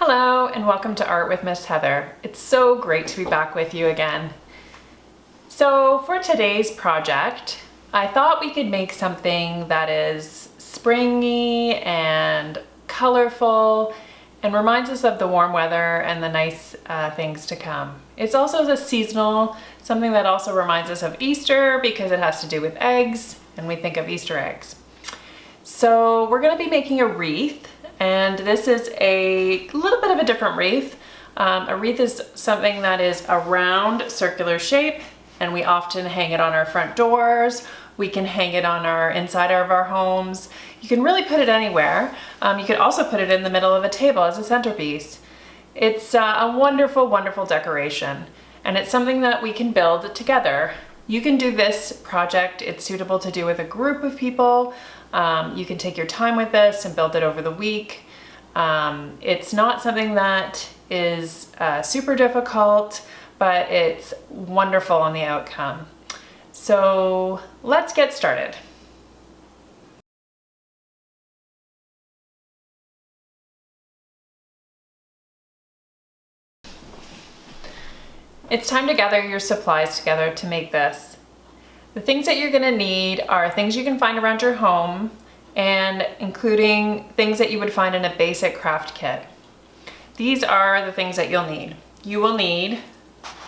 Hello and welcome to Art with Miss Heather. It's so great to be back with you again. So for today's project, I thought we could make something that is springy and colorful and reminds us of the warm weather and the nice things to come. It's also the seasonal, something that also reminds us of Easter because it has to do with eggs and we think of Easter eggs. So we're going to be making a wreath. And this is a little bit of a different wreath. A wreath is something that is a round circular shape, and we often hang it on our front doors. We can hang it on our inside of our homes. You can really put it anywhere. You could also put it in the middle of a table as a centerpiece. It's a wonderful, wonderful decoration, and it's something that we can build together. You can do this project. It's suitable to do with a group of people. You can take your time with this and build it over the week. It's not something that is super difficult, but it's wonderful on the outcome. So let's get started. It's time to gather your supplies together to make this. The things that you're going to need are things you can find around your home, and including things that you would find in a basic craft kit. These are the things that you'll need. You will need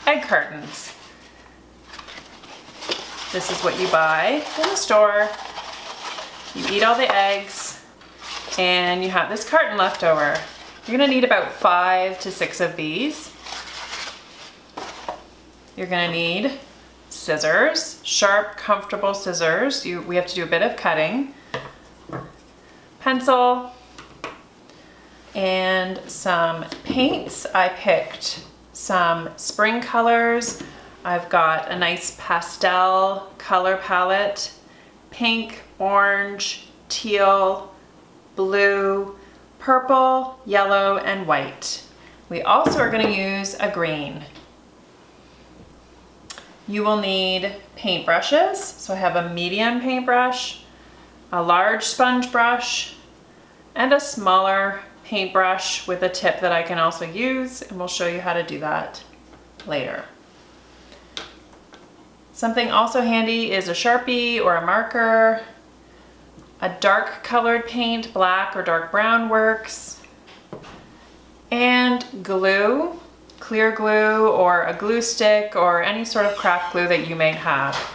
egg cartons. This is what you buy in the store. You eat all the eggs and you have this carton left over. You're going to need about 5 to 6 of these. You're going to need scissors, sharp, comfortable scissors. We have to do a bit of cutting. Pencil and some paints. I picked some spring colors. I've got a nice pastel color palette, pink, orange, teal, blue, purple, yellow, and white. We also are going to use a green. You will need paintbrushes. So I have a medium paintbrush, a large sponge brush, and a smaller paintbrush with a tip that I can also use, and we'll show you how to do that later. Something also handy is a Sharpie or a marker. A dark colored paint, black or dark brown works. And glue. Clear glue or a glue stick or any sort of craft glue that you may have.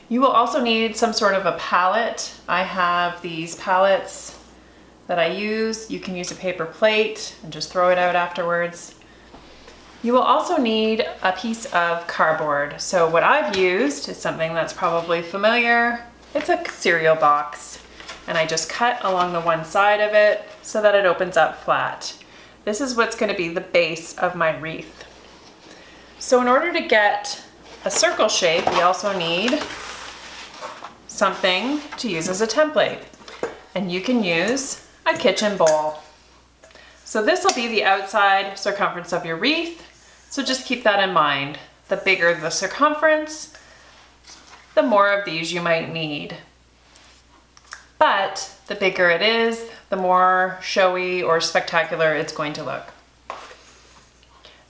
You will also need some sort of a palette. I have these palettes that I use. You can use a paper plate and just throw it out afterwards. You will also need a piece of cardboard. So what I've used is something that's probably familiar. It's a cereal box, and I just cut along the one side of it so that it opens up flat. This is what's going to be the base of my wreath. So in order to get a circle shape, we also need something to use as a template. And you can use a kitchen bowl. So this will be the outside circumference of your wreath. So just keep that in mind. The bigger the circumference, the more of these you might need. But the bigger it is, the more showy or spectacular it's going to look.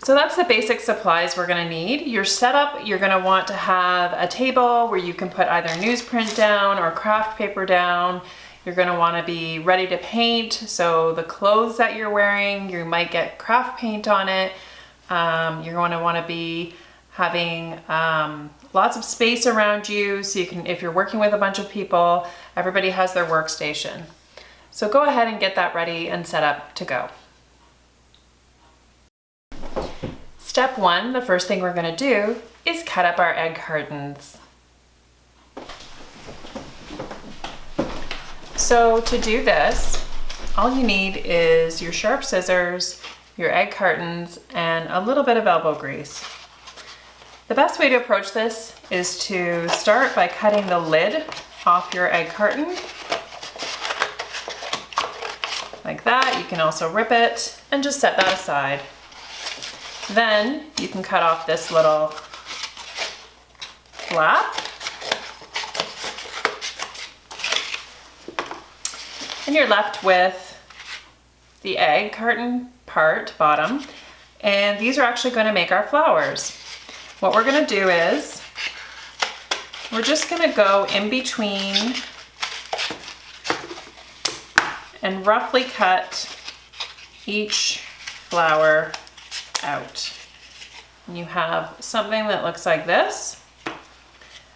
So that's the basic supplies we're going to need. Your setup, you're going to want to have a table where you can put either newsprint down or craft paper down. You're going to want to be ready to paint. So the clothes that you're wearing, you might get craft paint on it. You're going to want to be having lots of space around you, so you can, if you're working with a bunch of people, everybody has their workstation. So go ahead and get that ready and set up to go. Step 1, the first thing we're going to do is cut up our egg cartons. So to do this, all you need is your sharp scissors, your egg cartons, and a little bit of elbow grease. The best way to approach this is to start by cutting the lid off your egg carton. Like that. You can also rip it and just set that aside. Then you can cut off this little flap. And you're left with the egg carton part, bottom, and these are actually going to make our flowers. What we're going to do is we're just going to go in between and roughly cut each flower out. And you have something that looks like this.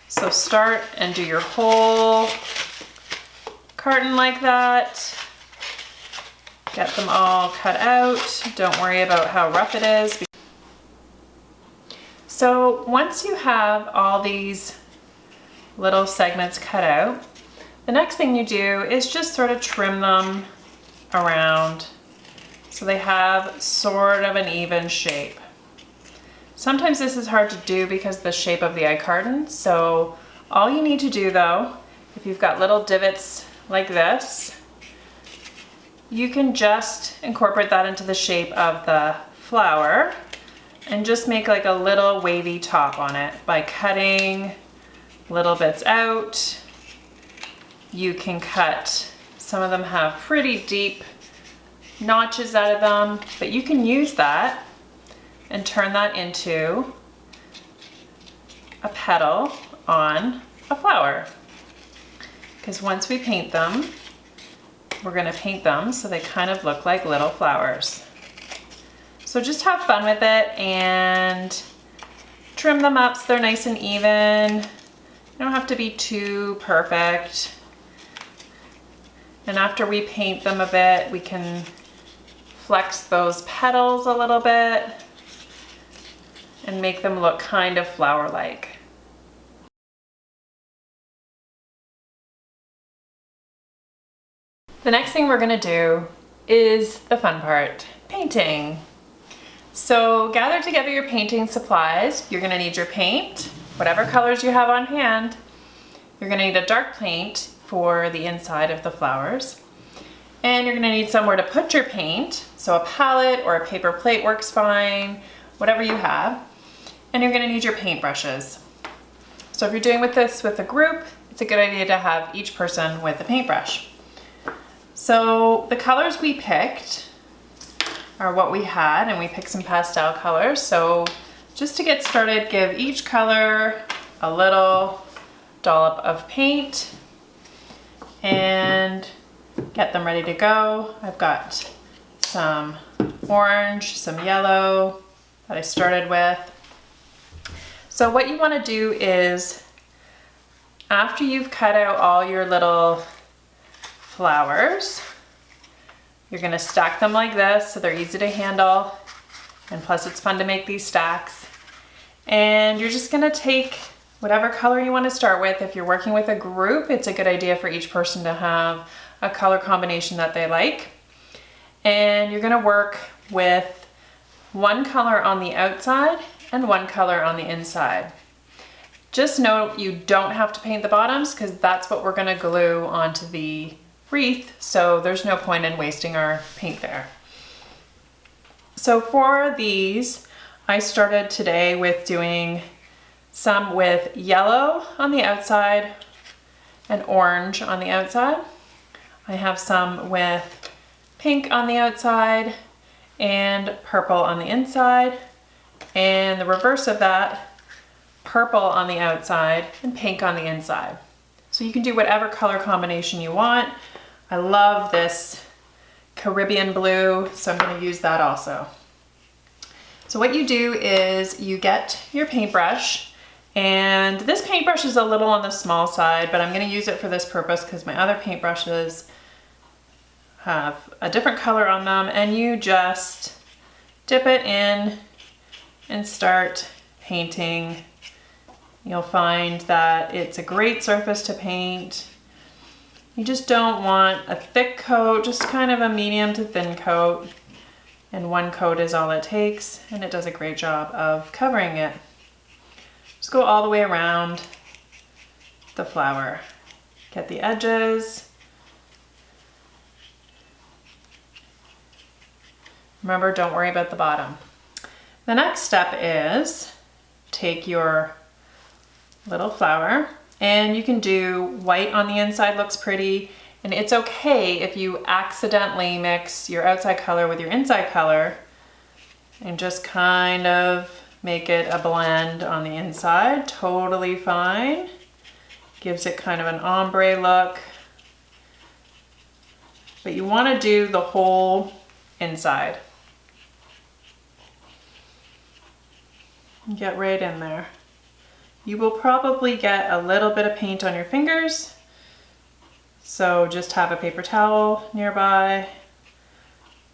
So start and do your whole carton like that. Get them all cut out. Don't worry about how rough it is. So once you have all these little segments cut out, the next thing you do is just sort of trim them around so they have sort of an even shape. Sometimes this is hard to do because of the shape of the egg carton. So all you need to do though, if you've got little divots like this, you can just incorporate that into the shape of the flower and just make like a little wavy top on it by cutting little bits out. You can cut, some of them have pretty deep notches out of them, but you can use that and turn that into a petal on a flower. Because once we paint them, we're going to paint them so they kind of look like little flowers. So just have fun with it and trim them up so they're nice and even. You don't have to be too perfect. And after we paint them a bit, we can flex those petals a little bit and make them look kind of flower-like. The next thing we're gonna do is the fun part, painting. So gather together your painting supplies. You're gonna need your paint, whatever colors you have on hand. You're gonna need a dark paint for the inside of the flowers. And you're gonna need somewhere to put your paint. So a palette or a paper plate works fine, whatever you have. And you're gonna need your paint brushes. So if you're doing this with a group, it's a good idea to have each person with a paintbrush. So the colors we picked are what we had, and we picked some pastel colors. So just to get started, give each color a little dollop of paint and get them ready to go. I've got some orange, some yellow that I started with. So what you want to do is, after you've cut out all your little flowers, you're going to stack them like this so they're easy to handle, and plus it's fun to make these stacks. And you're just going to take whatever color you want to start with. If you're working with a group, it's a good idea for each person to have a color combination that they like. And you're going to work with one color on the outside and one color on the inside. Just note you don't have to paint the bottoms because that's what we're going to glue onto the wreath, so there's no point in wasting our paint there. So for these, I started today with doing some with yellow on the outside and orange on the outside. I have some with pink on the outside and purple on the inside, and the reverse of that, purple on the outside and pink on the inside. So you can do whatever color combination you want. I love this Caribbean blue, so I'm going to use that also. So what you do is you get your paintbrush, and this paintbrush is a little on the small side, but I'm going to use it for this purpose because my other paintbrushes have a different color on them, and you just dip it in and start painting. You'll find that it's a great surface to paint. You just don't want a thick coat, just kind of a medium to thin coat. And one coat is all it takes, and it does a great job of covering it. Just go all the way around the flower. Get the edges. Remember, don't worry about the bottom. The next step is take your little flower, and you can do white on the inside, looks pretty. And it's okay if you accidentally mix your outside color with your inside color and just kind of make it a blend on the inside. Totally fine. Gives it kind of an ombre look. But you want to do the whole inside. Get right in there. You will probably get a little bit of paint on your fingers. So just have a paper towel nearby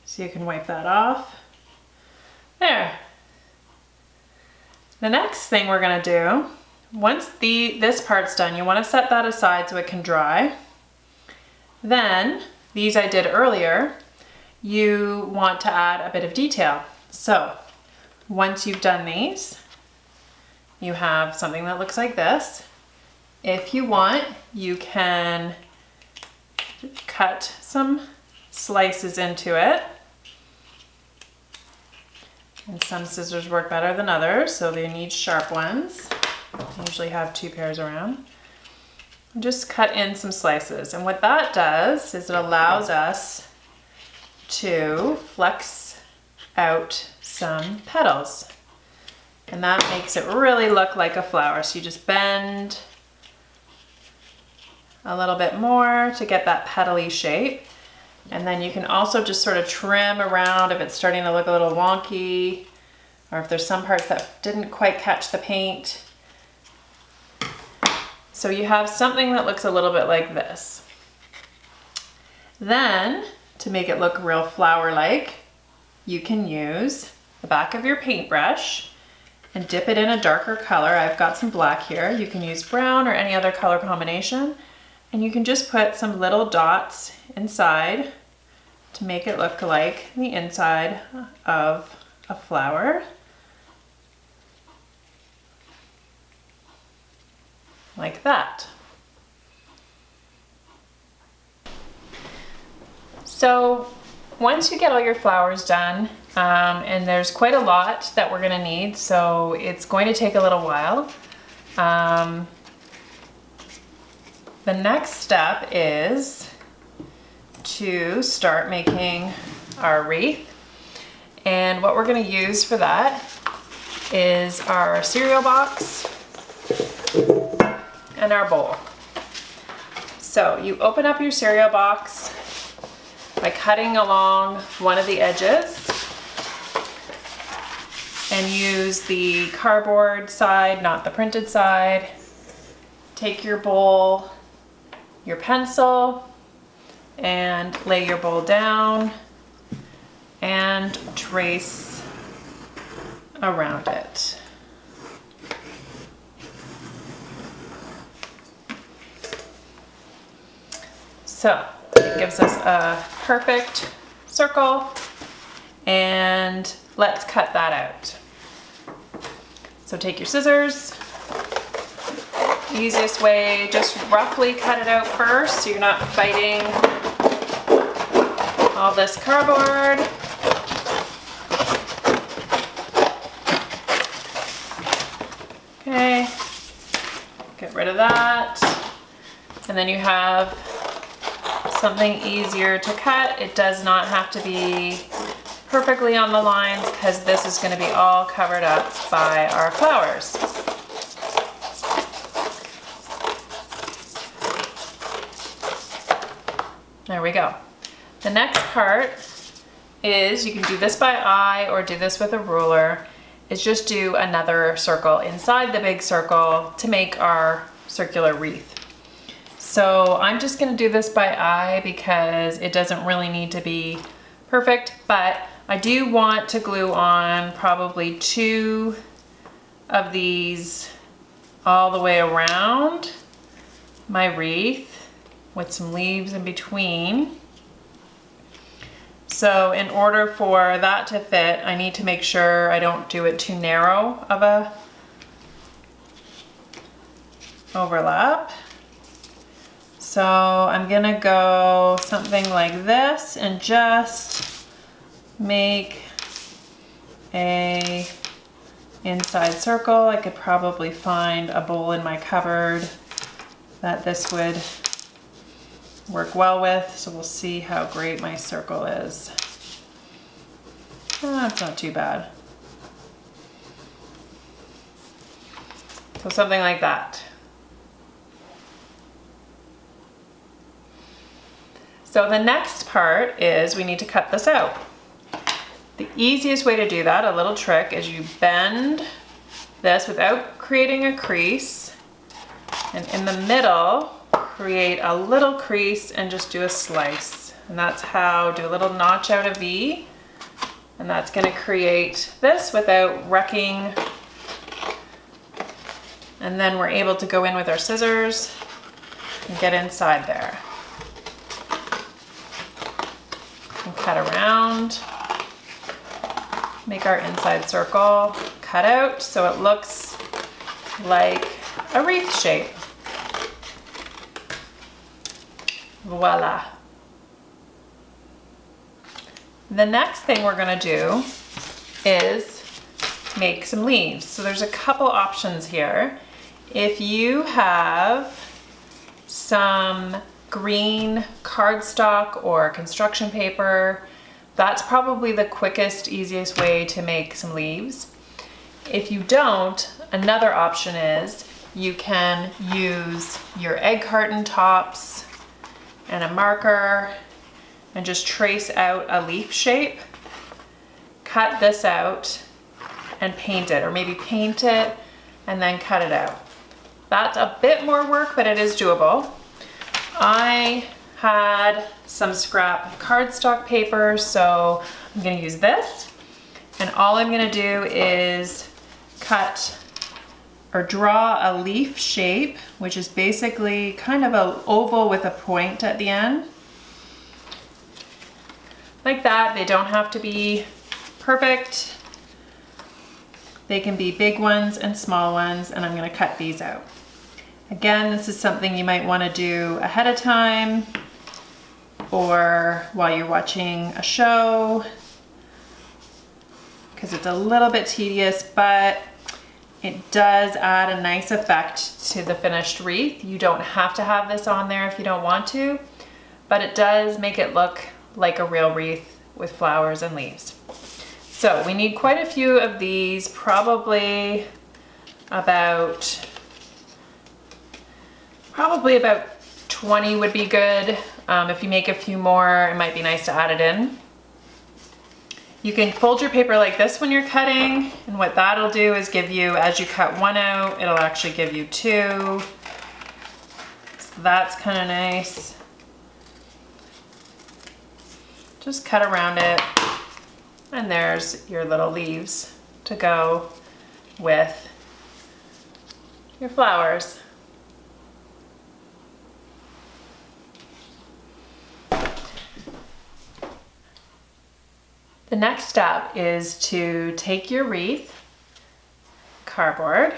so you can wipe that off. There. The next thing we're gonna do, once this part's done, you wanna set that aside so it can dry. Then, these I did earlier, you want to add a bit of detail. So, once you've done these, you have something that looks like this. If you want, you can cut some slices into it. And some scissors work better than others, so they need sharp ones. I usually have 2 pairs around. And just cut in some slices. And what that does is it allows us to flex out some petals. And that makes it really look like a flower. So you just bend a little bit more to get that petally shape. And then you can also just sort of trim around if it's starting to look a little wonky, or if there's some parts that didn't quite catch the paint. So you have something that looks a little bit like this. Then, to make it look real flower-like, you can use the back of your paintbrush and dip it in a darker color. I've got some black here. You can use brown or any other color combination. And you can just put some little dots inside to make it look like the inside of a flower. Like that. So once you get all your flowers done, and there's quite a lot that we're gonna need, so it's going to take a little while. The next step is to start making our wreath. And what we're gonna use for that is our cereal box and our bowl. So you open up your cereal box by cutting along one of the edges and use the cardboard side, not the printed side. Take your bowl, your pencil, and lay your bowl down and trace around it. So it gives us a perfect circle, and let's cut that out. So take your scissors. Easiest way, just roughly cut it out first so you're not fighting all this cardboard. Okay, get rid of that. And then you have something easier to cut. It does not have to be perfectly on the lines because this is going to be all covered up by our flowers. There we go. The next part is, you can do this by eye or do this with a ruler, is just do another circle inside the big circle to make our circular wreath. So I'm just gonna do this by eye because it doesn't really need to be perfect, but I do want to glue on probably 2 of these all the way around my wreath with some leaves in between. So in order for that to fit, I need to make sure I don't do it too narrow of a overlap. So I'm gonna go something like this and just make a inside circle. I could probably find a bowl in my cupboard that this would work well with, so we'll see how great my circle is. It's not too bad. So something like that. So the next part is we need to cut this out. The easiest way to do that, a little trick, is you bend this without creating a crease, and in the middle create a little crease and just do a slice. And that's how, do a little notch out a V, and that's going to create this without wrecking. And then we're able to go in with our scissors and get inside there and cut around, make our inside circle, cut out so it looks like a wreath shape. Voila. The next thing we're gonna do is make some leaves. So there's a couple options here. If you have some green cardstock or construction paper, that's probably the quickest, easiest way to make some leaves. If you don't, another option is you can use your egg carton tops and a marker and just trace out a leaf shape. Cut this out and paint it, or maybe paint it and then cut it out. That's a bit more work, but it is doable. I had some scrap cardstock paper, so I'm gonna use this. And all I'm gonna do is cut or draw a leaf shape, which is basically kind of an oval with a point at the end. Like that. They don't have to be perfect. They can be big ones and small ones, and I'm gonna cut these out. Again, this is something you might wanna do ahead of time or while you're watching a show, because it's a little bit tedious, but it does add a nice effect to the finished wreath. You don't have to have this on there if you don't want to, but it does make it look like a real wreath with flowers and leaves. So we need quite a few of these, probably about 20 would be good. If you make a few more, it might be nice to add it in. You can fold your paper like this when you're cutting, and what that'll do is give you, as you cut one out, it'll actually give you two. So that's kind of nice. Just cut around it, and there's your little leaves to go with your flowers. The next step is to take your wreath cardboard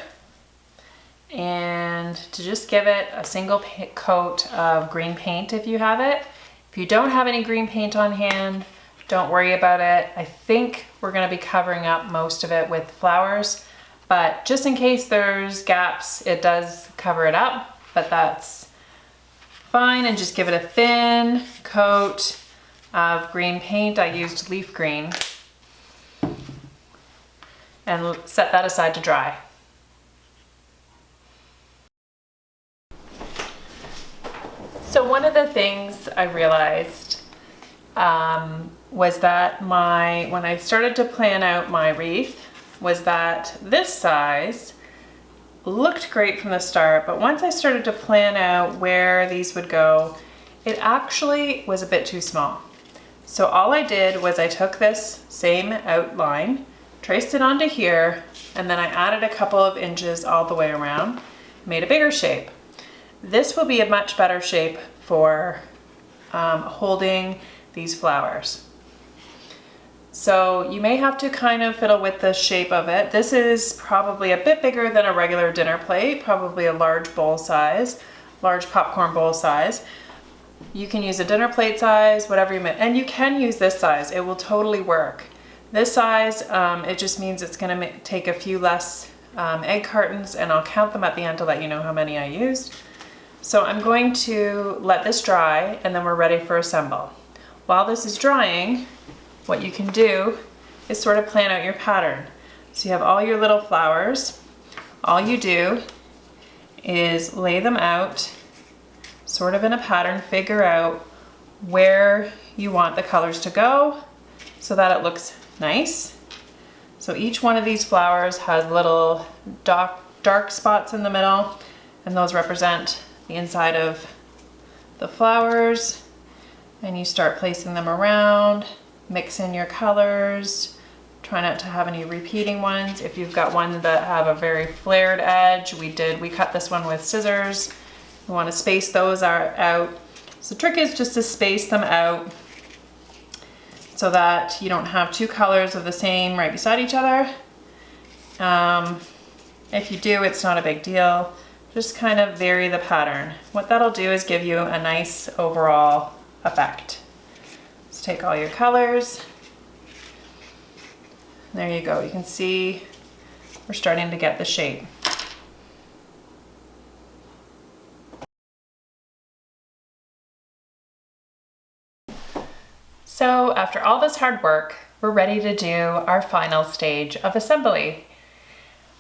and to just give it a single coat of green paint if you have it. If you don't have any green paint on hand, don't worry about it. I think we're going to be covering up most of it with flowers, but just in case there's gaps, it does cover it up, but that's fine. And just give it a thin coat of green paint. I used leaf green, and set that aside to dry. So one of the things I realized was that when I started to plan out my wreath, was that this size looked great from the start, but once I started to plan out where these would go, it actually was a bit too small. So all I did was I took this same outline, traced it onto here, and then I added a couple of inches all the way around, made a bigger shape. This will be a much better shape for holding these flowers. So you may have to kind of fiddle with the shape of it. This is probably a bit bigger than a regular dinner plate, probably a large bowl size, large popcorn bowl size. You can use a dinner plate size, whatever you want, and you can use this size. It will totally work. This size, it just means it's gonna take a few less egg cartons, and I'll count them at the end to let you know how many I used. So I'm going to let this dry and then we're ready for assemble. While this is drying, what you can do is sort of plan out your pattern. So you have all your little flowers. All you do is lay them out sort of in a pattern, figure out where you want the colors to go so that it looks nice. So each one of these flowers has little dark spots in the middle, and those represent the inside of the flowers. And you start placing them around, mix in your colors, try not to have any repeating ones. If you've got one that have a very flared edge, we cut this one with scissors. You want to space those out. So the trick is just to space them out so that you don't have two colors of the same right beside each other. If you do, it's not a big deal. Just kind of vary the pattern. What that'll do is give you a nice overall effect. Let's take all your colors. There you go. You can see we're starting to get the shape. So after all this hard work, we're ready to do our final stage of assembly.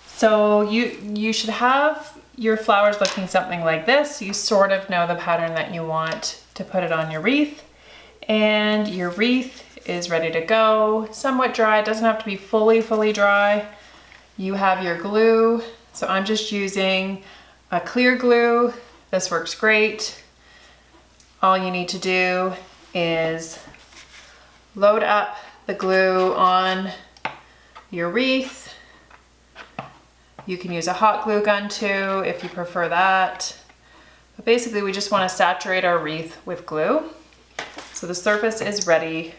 So you should have your flowers looking something like this. You sort of know the pattern that you want to put it on your wreath, and your wreath is ready to go. Somewhat dry, it doesn't have to be fully dry. You have your glue. So I'm just using a clear glue. This works great. All you need to do is load up the glue on your wreath. You can use a hot glue gun too if you prefer that. But basically we just want to saturate our wreath with glue. So the surface is ready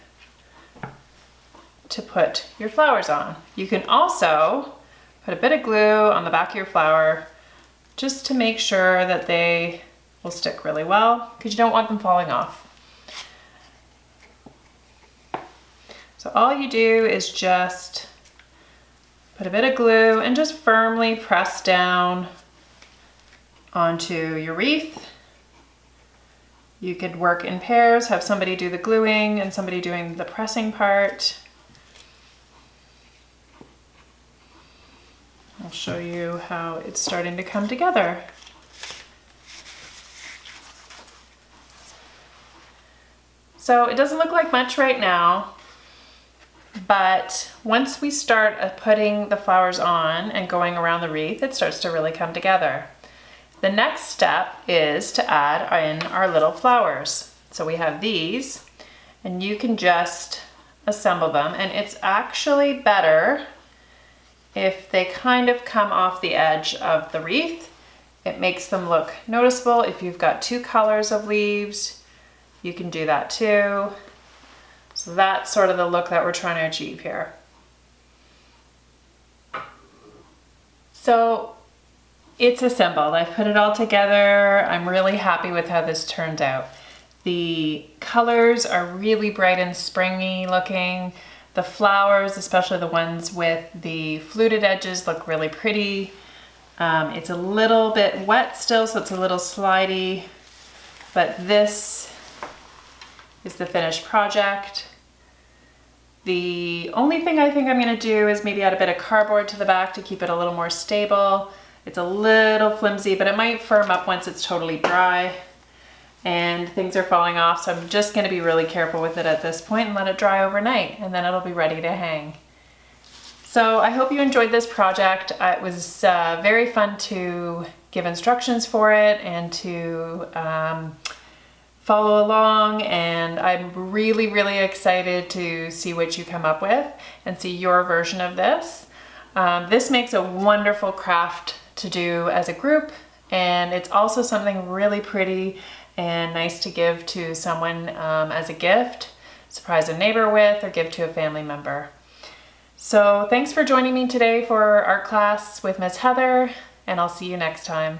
to put your flowers on. You can also put a bit of glue on the back of your flower just to make sure that they will stick really well, because you don't want them falling off. So all you do is just put a bit of glue and just firmly press down onto your wreath. You could work in pairs, have somebody do the gluing and somebody doing the pressing part. I'll show you how it's starting to come together. So it doesn't look like much right now, but once we start putting the flowers on and going around the wreath, it starts to really come together. The next step is to add in our little flowers. So we have these, and you can just assemble them, and it's actually better if they kind of come off the edge of the wreath. It makes them look noticeable. If you've got two colors of leaves, you can do that too. So that's sort of the look that we're trying to achieve here. So it's assembled. I've put it all together. I'm really happy with how this turned out. The colors are really bright and springy looking. The flowers, especially the ones with the fluted edges, look really pretty. It's a little bit wet still, so it's a little slidey, but this is the finished project. The only thing I think I'm gonna do is maybe add a bit of cardboard to the back to keep it a little more stable. It's a little flimsy, but it might firm up once it's totally dry and things are falling off. So I'm just gonna be really careful with it at this point and let it dry overnight, and then it'll be ready to hang. So I hope you enjoyed this project. It was very fun to give instructions for it and to follow along, and I'm really excited to see what you come up with and see your version of this. This makes a wonderful craft to do as a group, and it's also something really pretty and nice to give to someone as a gift, surprise a neighbor with, or give to a family member. So thanks for joining me today for art class with Miss Heather, and I'll see you next time.